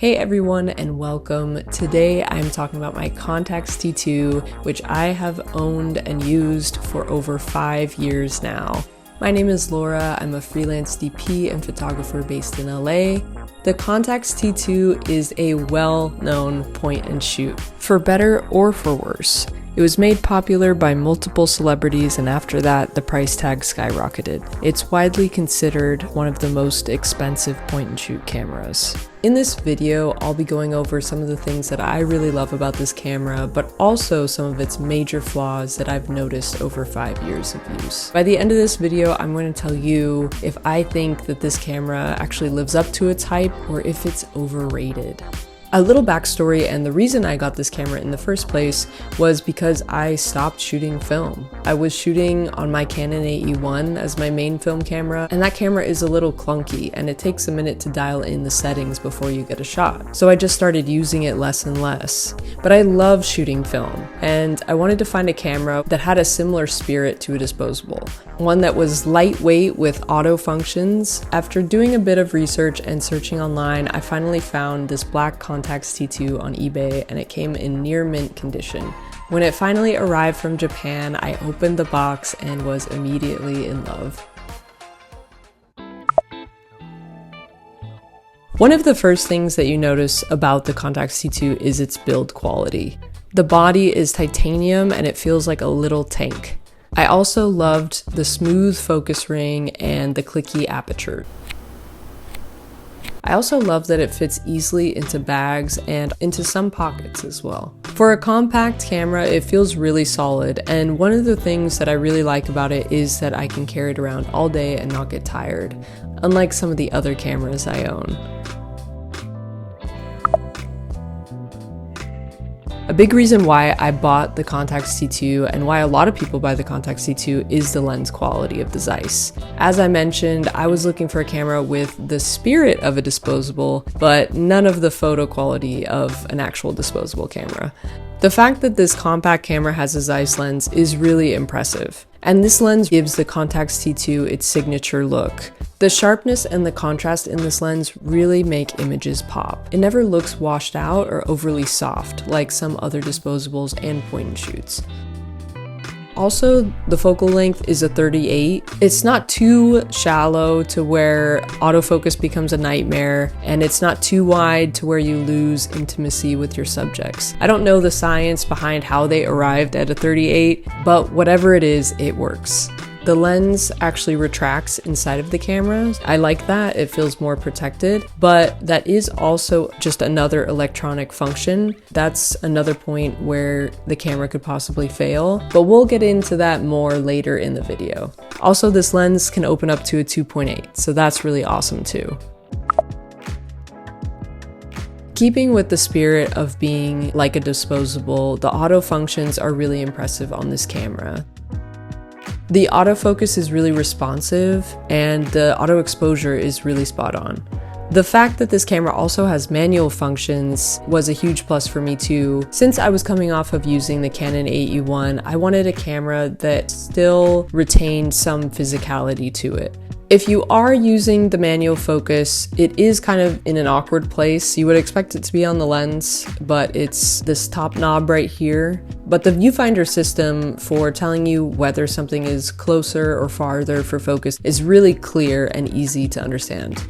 Hey everyone and welcome. Today I'm talking about my Contax T2, which I have owned and used for over 5 years now. My name is Laura, I'm a freelance DP and photographer based in LA. The Contax T2 is a well-known point and shoot, for better or for worse. It was made popular by multiple celebrities, and after that, the price tag skyrocketed. It's widely considered one of the most expensive point-and-shoot cameras. In this video, I'll be going over some of the things that I really love about this camera, but also some of its major flaws that I've noticed over 5 years of use. By the end of this video, I'm going to tell you if I think that this camera actually lives up to its hype or if it's overrated. A little backstory, and the reason I got this camera in the first place was because I stopped shooting film. I was shooting on my Canon AE1 as my main film camera, and that camera is a little clunky and it takes a minute to dial in the settings before you get a shot. So I just started using it less and less. But I love shooting film, and I wanted to find a camera that had a similar spirit to a disposable. One that was lightweight with auto functions. After doing a bit of research and searching online, I finally found this black Contax T2 on eBay, and it came in near mint condition. When it finally arrived from Japan, I opened the box and was immediately in love. One of the first things that you notice about the Contax T2 is its build quality. The body is titanium and it feels like a little tank. I also loved the smooth focus ring and the clicky aperture. I also love that it fits easily into bags and into some pockets as well. For a compact camera, it feels really solid, and one of the things that I really like about it is that I can carry it around all day and not get tired, unlike some of the other cameras I own. A big reason why I bought the Contax T2 and why a lot of people buy the Contax T2 is the lens quality of the Zeiss. As I mentioned, I was looking for a camera with the spirit of a disposable, but none of the photo quality of an actual disposable camera. The fact that this compact camera has a Zeiss lens is really impressive, and this lens gives the Contax T2 its signature look. The sharpness and the contrast in this lens really make images pop. It never looks washed out or overly soft like some other disposables and point and shoots. Also, the focal length is a 38. It's not too shallow to where autofocus becomes a nightmare, and it's not too wide to where you lose intimacy with your subjects. I don't know the science behind how they arrived at a 38, but whatever it is, it works. The lens actually retracts inside of the camera. I like that, it feels more protected, but that is also just another electronic function. That's another point where the camera could possibly fail, but we'll get into that more later in the video. Also, this lens can open up to a 2.8, so that's really awesome too. Keeping with the spirit of being like a disposable, the auto functions are really impressive on this camera. The autofocus is really responsive, and the auto exposure is really spot on. The fact that this camera also has manual functions was a huge plus for me too. Since I was coming off of using the Canon AE1, I wanted a camera that still retained some physicality to it. If you are using the manual focus, it is kind of in an awkward place. You would expect it to be on the lens, but it's this top knob right here. But the viewfinder system for telling you whether something is closer or farther for focus is really clear and easy to understand.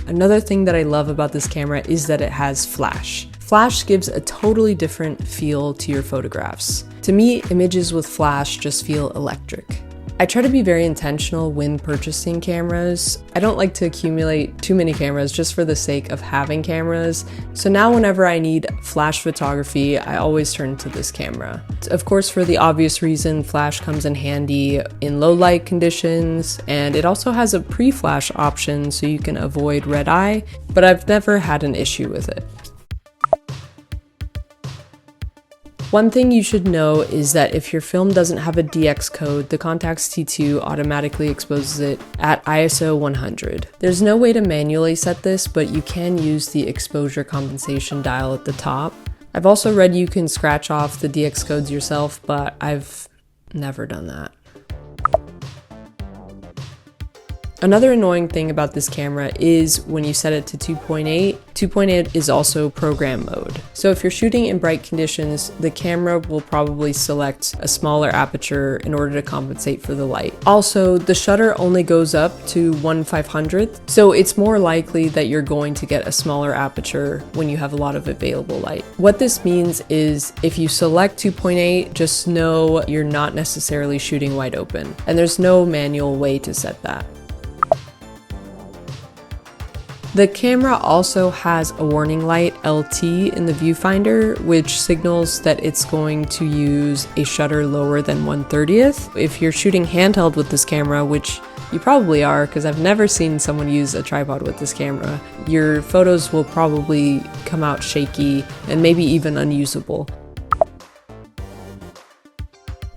Another thing that I love about this camera is that it has flash. Flash gives a totally different feel to your photographs. To me, images with flash just feel electric. I try to be very intentional when purchasing cameras. I don't like to accumulate too many cameras just for the sake of having cameras. So now whenever I need flash photography, I always turn to this camera. Of course, for the obvious reason, flash comes in handy in low light conditions, and it also has a pre-flash option so you can avoid red eye, but I've never had an issue with it. One thing you should know is that if your film doesn't have a DX code, the Contax T2 automatically exposes it at ISO 100. There's no way to manually set this, but you can use the exposure compensation dial at the top. I've also read you can scratch off the DX codes yourself, but I've never done that. Another annoying thing about this camera is when you set it to 2.8, 2.8 is also program mode. So if you're shooting in bright conditions, the camera will probably select a smaller aperture in order to compensate for the light. Also, the shutter only goes up to 1/500th, so it's more likely that you're going to get a smaller aperture when you have a lot of available light. What this means is if you select 2.8, just know you're not necessarily shooting wide open, and there's no manual way to set that. The camera also has a warning light LT in the viewfinder, which signals that it's going to use a shutter lower than 1/30th. If you're shooting handheld with this camera, which you probably are because I've never seen someone use a tripod with this camera, your photos will probably come out shaky and maybe even unusable.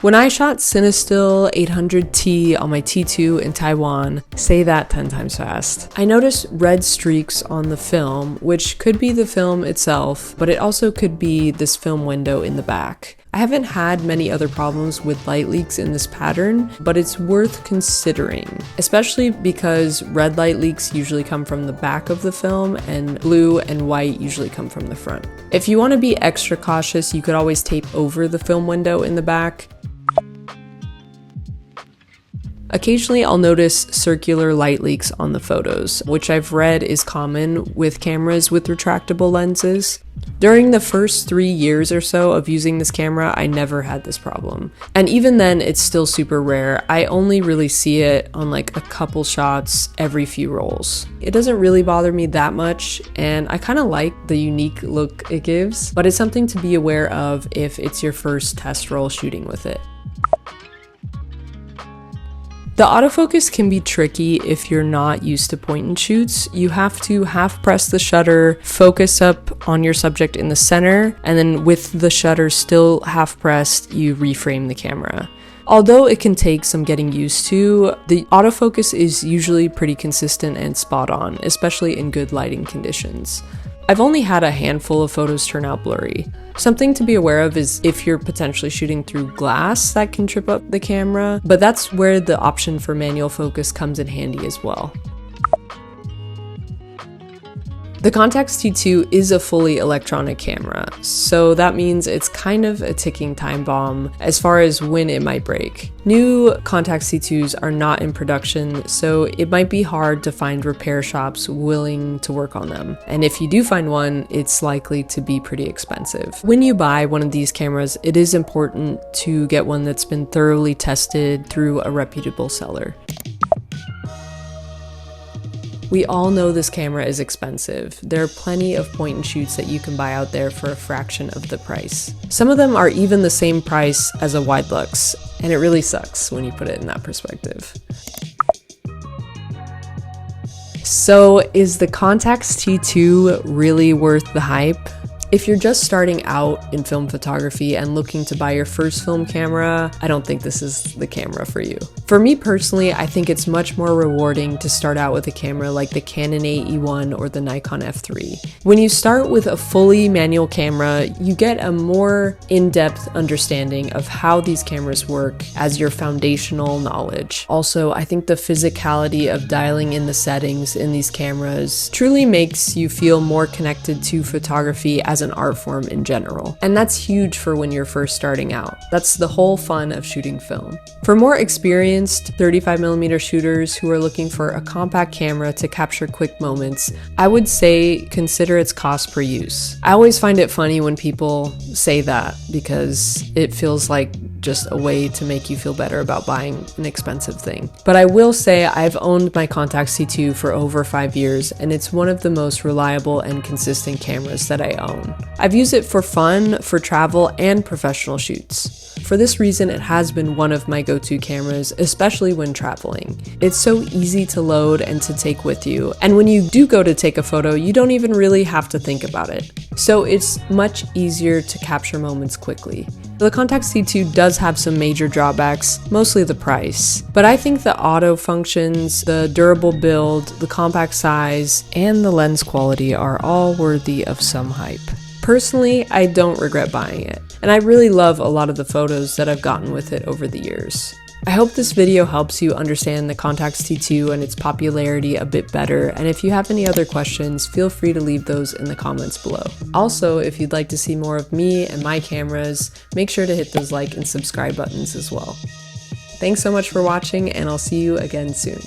When I shot Cinestill 800T on my T2 in Taiwan, say that 10 times fast, I noticed red streaks on the film, which could be the film itself, but it also could be this film window in the back. I haven't had many other problems with light leaks in this pattern, but it's worth considering, especially because red light leaks usually come from the back of the film and blue and white usually come from the front. If you want to be extra cautious, you could always tape over the film window in the back. Occasionally I'll notice circular light leaks on the photos, which I've read is common with cameras with retractable lenses. During the first 3 years or so of using this camera, I never had this problem. And even then, it's still super rare. I only really see it on like a couple shots every few rolls. It doesn't really bother me that much, and I kind of like the unique look it gives, but it's something to be aware of if it's your first test roll shooting with it. The autofocus can be tricky if you're not used to point and shoots. You have to half press the shutter, focus up on your subject in the center, and then with the shutter still half pressed, you reframe the camera. Although it can take some getting used to, the autofocus is usually pretty consistent and spot on, especially in good lighting conditions. I've only had a handful of photos turn out blurry. Something to be aware of is if you're potentially shooting through glass, that can trip up the camera, but that's where the option for manual focus comes in handy as well. The Contax T2 is a fully electronic camera, so that means it's kind of a ticking time bomb as far as when it might break. New Contax T2s are not in production, so it might be hard to find repair shops willing to work on them. And if you do find one, it's likely to be pretty expensive. When you buy one of these cameras, it is important to get one that's been thoroughly tested through a reputable seller. We all know this camera is expensive. There are plenty of point and shoots that you can buy out there for a fraction of the price. Some of them are even the same price as a wide lux, and it really sucks when you put it in that perspective. So is the Contax T2 really worth the hype? If you're just starting out in film photography and looking to buy your first film camera, I don't think this is the camera for you. For me personally, I think it's much more rewarding to start out with a camera like the Canon AE1 or the Nikon F3. When you start with a fully manual camera, you get a more in-depth understanding of how these cameras work as your foundational knowledge. Also, I think the physicality of dialing in the settings in these cameras truly makes you feel more connected to photography as an art form in general. And that's huge for when you're first starting out. That's the whole fun of shooting film. For more experienced 35mm shooters who are looking for a compact camera to capture quick moments, I would say consider its cost per use. I always find it funny when people say that because it feels like just a way to make you feel better about buying an expensive thing. But I will say I've owned my Contax T2 for over 5 years, and it's one of the most reliable and consistent cameras that I own. I've used it for fun, for travel, and professional shoots. For this reason, it has been one of my go-to cameras, especially when traveling. It's so easy to load and to take with you, and when you do go to take a photo, you don't even really have to think about it. So it's much easier to capture moments quickly. The Contax T2 does have some major drawbacks, mostly the price, but I think the auto functions, the durable build, the compact size, and the lens quality are all worthy of some hype. Personally, I don't regret buying it, and I really love a lot of the photos that I've gotten with it over the years. I hope this video helps you understand the Contax T2 and its popularity a bit better, and if you have any other questions, feel free to leave those in the comments below. Also, if you'd like to see more of me and my cameras, make sure to hit those like and subscribe buttons as well. Thanks so much for watching, and I'll see you again soon.